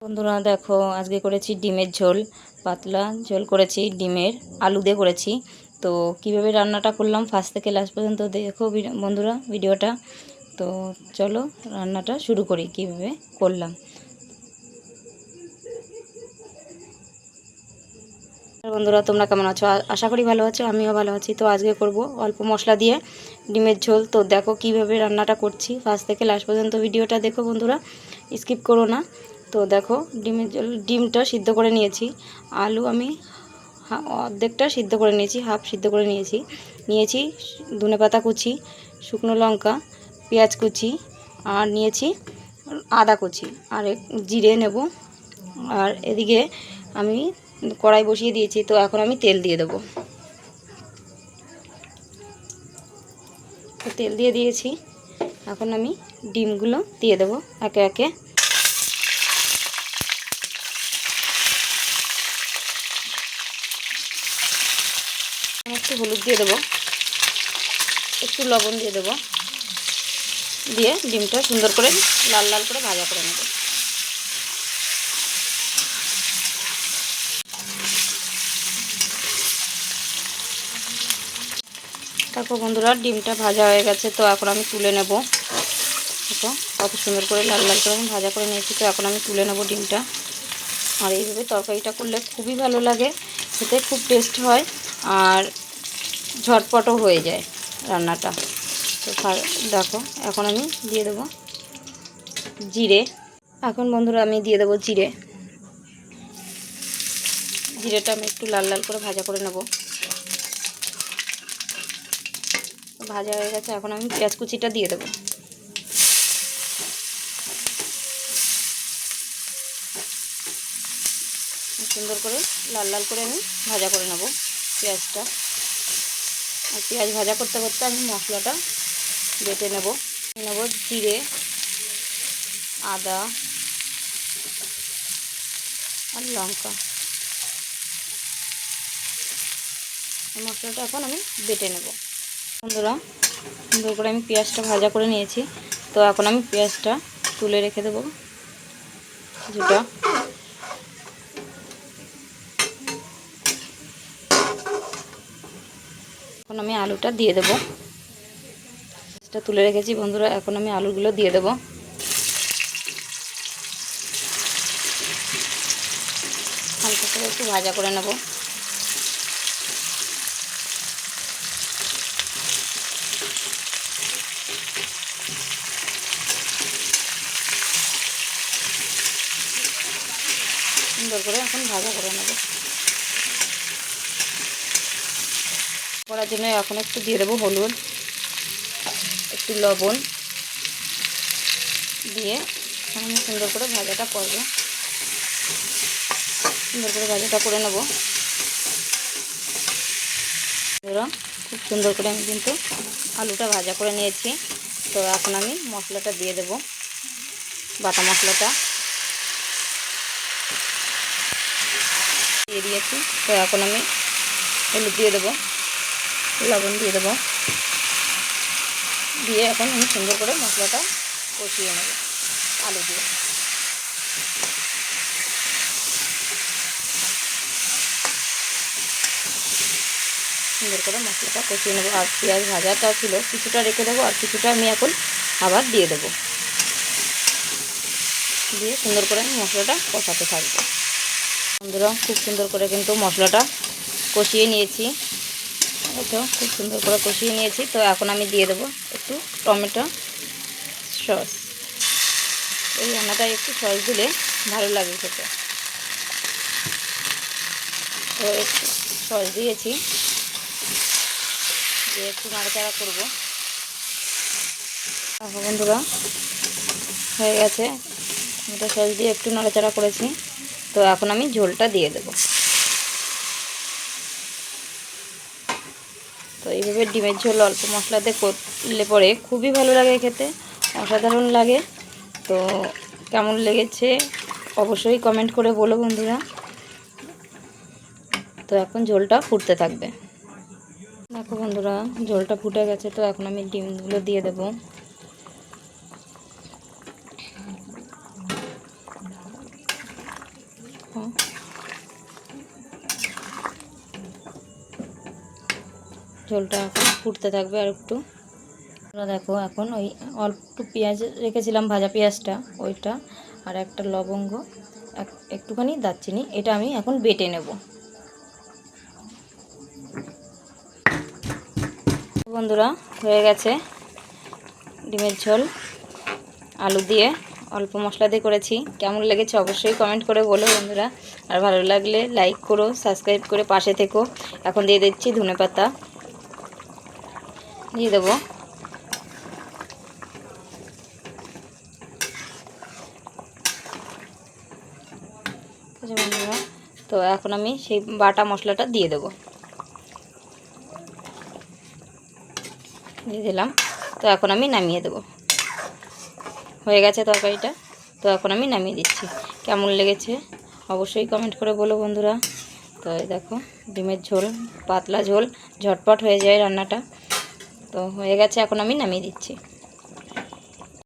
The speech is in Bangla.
বন্ধুরা দেখো, আজকে করেছি ডিমের ঝোল। পাতলা ঝোল করেছি, ডিমের আলু দিয়ে করেছি। তো কিভাবে রান্নাটা করলাম ফার্স্ট থেকে লাস্ট পর্যন্ত দেখো বন্ধুরা ভিডিওটা। তো চলো রান্নাটা শুরু করি কিভাবে করলাম। বন্ধুরা তোমরা কেমন আছো? আশা করি ভালো আছো, আমিও ভালো আছি। তো আজকে করব অল্প মশলা দিয়ে ডিমের ঝোল। তো দেখো কিভাবে রান্নাটা করছি, ফার্স্ট থেকে লাস্ট পর্যন্ত ভিডিওটা দেখো বন্ধুরা, স্কিপ করো না। তো দেখো ডিমের ঝোল, ডিমটা সিদ্ধ করে নিয়েছি। আলু আমি অর্ধেকটা সিদ্ধ করে নিয়েছি, হাফ সিদ্ধ করে নিয়েছি ধনেপাতা কুচি, শুকনো লঙ্কা, পেঁয়াজ কুচি, আর নিয়েছি আদা কুচি, আর জিরে নেব। আর এদিকে আমি কড়াই বসিয়ে দিয়েছি। তো এখন আমি তেল দিয়ে দেবো। তো তেল দিয়ে দিয়েছি, এখন আমি ডিমগুলো দিয়ে দেবো একে একে। একটু হলুদ দিয়ে দেবো, একটু লবণ দিয়ে দেবো, দিয়ে ডিমটা সুন্দর করে লাল লাল করে ভাজা করে নেব। দেখো বন্ধুরা ডিমটা ভাজা হয়ে গেছে। তো এখন আমি তুলে নেব। দেখো কত সুন্দর করে লাল লাল করে আমি ভাজা করে নিয়েছি। তো এখন আমি তুলে নেব ডিমটা। আর এইভাবে তরকারিটা করলে খুবই ভালো লাগে, খেতে খুব টেস্ট হয়, আর ঝটপটও হয়ে যায় রান্নাটা। তো দেখো এখন আমি দিয়ে দেবো জিরে। এখন বন্ধুরা আমি দিয়ে দেবো জিরে। জিরেটা আমি একটু লাল লাল করে ভাজা করে নেব। ভাজা হয়ে গেছে, এখন আমি পেঁয়াজ কুচিটা দিয়ে দেবো। সুন্দর করে লাল লাল করে আমি ভাজা করে নেব পেঁয়াজটা। আর পেঁয়াজ ভাজা করতে করতে আমি মশলাটা বেটে নেব। জিরে, আদা আর লঙ্কা। এই মশলাটা এখন আমি বেটে নেব। বন্ধুরা সুন্দর করে আমি পেঁয়াজটা ভাজা করে নিয়েছি। তো এখন আমি পেঁয়াজটা তুলে রেখে দেবো কিছুটা। এখন আমি আলুটা দিয়ে দেবো। পেঁয়াজটা তুলে রেখেছি বন্ধুরা, এখন আমি আলুগুলো দিয়ে দেবো। হালকা করে একটু ভাজা করে নেব। সুন্দর করে এখন ভাজা করে নেব। করার জন্য এখন একটু দিয়ে দেবো হলুদ, একটু লবণ দিয়ে আমি সুন্দর করে ভাজাটা করব। সুন্দর করে ভাজাটা করে নেব। খুব সুন্দর করে আমি কিন্তু আলুটা ভাজা করে নিয়েছি। তো এখন আমি মশলাটা দিয়ে দেব, বাটা মশলাটা দিয়ে দিয়েছি। তো এখন আমি হলুদ দিয়ে দেবো, লবণ দিয়ে দেবো, দিয়ে এখন আমি সুন্দর করে মশলাটা কষিয়ে নেব আলু দিয়ে। সুন্দর করে মশলাটা কষিয়ে নেবো। আর পেঁয়াজ ভাজাটা ছিল কিছুটা রেখে দেবো, আর কিছুটা আমি এখন আবার দিয়ে দেবো। দিয়ে সুন্দর করে আমি মশলাটা কষাতে থাকবো। বন্ধুরা খুব সুন্দর করে কিন্তু মশলাটা কষিয়ে নিয়েছি। তো খুব সুন্দর করে কষিয়ে নিয়েছি। তো এখন আমি দিয়ে দেবো একটু টমেটো সস। এই রান্নাটায় একটু সস দিলে ভালো লাগে খেতে। তো একটু সস দিয়েছি, দিয়ে একটু নাড়াচাড়া করবো। দেখো বন্ধুরা হয়ে গেছে, টমেটো সস দিয়ে একটু নাড়াচাড়া করেছি। তো এখন আমি ঝোলটা দিয়ে দেবো। তো এইভাবে ডিমের ঝোল অল্প মশলাতে করলে পরে খুবই ভালো লাগে খেতে, অসাধারণ লাগে। তো কেমন লেগেছে অবশ্যই কমেন্ট করে বলো বন্ধুরা। তো এখন ঝোলটা ফুটতে থাকবে। দেখো বন্ধুরা ঝোলটা ফুটে গেছে। তো এখন আমি ডিমগুলো দিয়ে দেবো। দেখো ঝোলটা এখন ফুটতে থাকবে আর একটু। দেখো এখন ওই অল্প একটু পেঁয়াজ রেখেছিলাম, ভাজা পেঁয়াজটা ওইটা, আর একটা লবঙ্গ, একটুখানি দারচিনি, এটা আমি এখন বেটে নেব। বন্ধুরা হয়ে গেছে ডিমের ঝোল আলু দিয়ে, অল্প মশলা দিয়ে করেছি। কেমন লেগেছে অবশ্যই কমেন্ট করে বলো বন্ধুরা, আর ভালো লাগলে লাইক করো, সাবস্ক্রাইব করে পাশে থেকো। এখন দিয়ে দিচ্ছি ধনেপাতা, দিয়ে দেবো। বন্ধুরা তো এখন আমি সেই বাটা মশলাটা দিয়ে দেবো, দিয়ে দিলাম। তো এখন আমি নামিয়ে দেবো, হয়ে গেছে তরকারিটা। তো এখন আমি নামিয়ে দিচ্ছি। কেমন লেগেছে অবশ্যই কমেন্ট করে বলো বন্ধুরা। তো এই দেখো ডিমের ঝোল, পাতলা ঝোল, ঝটপট হয়ে যায় রান্নাটা। তো হয়ে গেছে, এখন আমি নামিয়ে দিচ্ছি।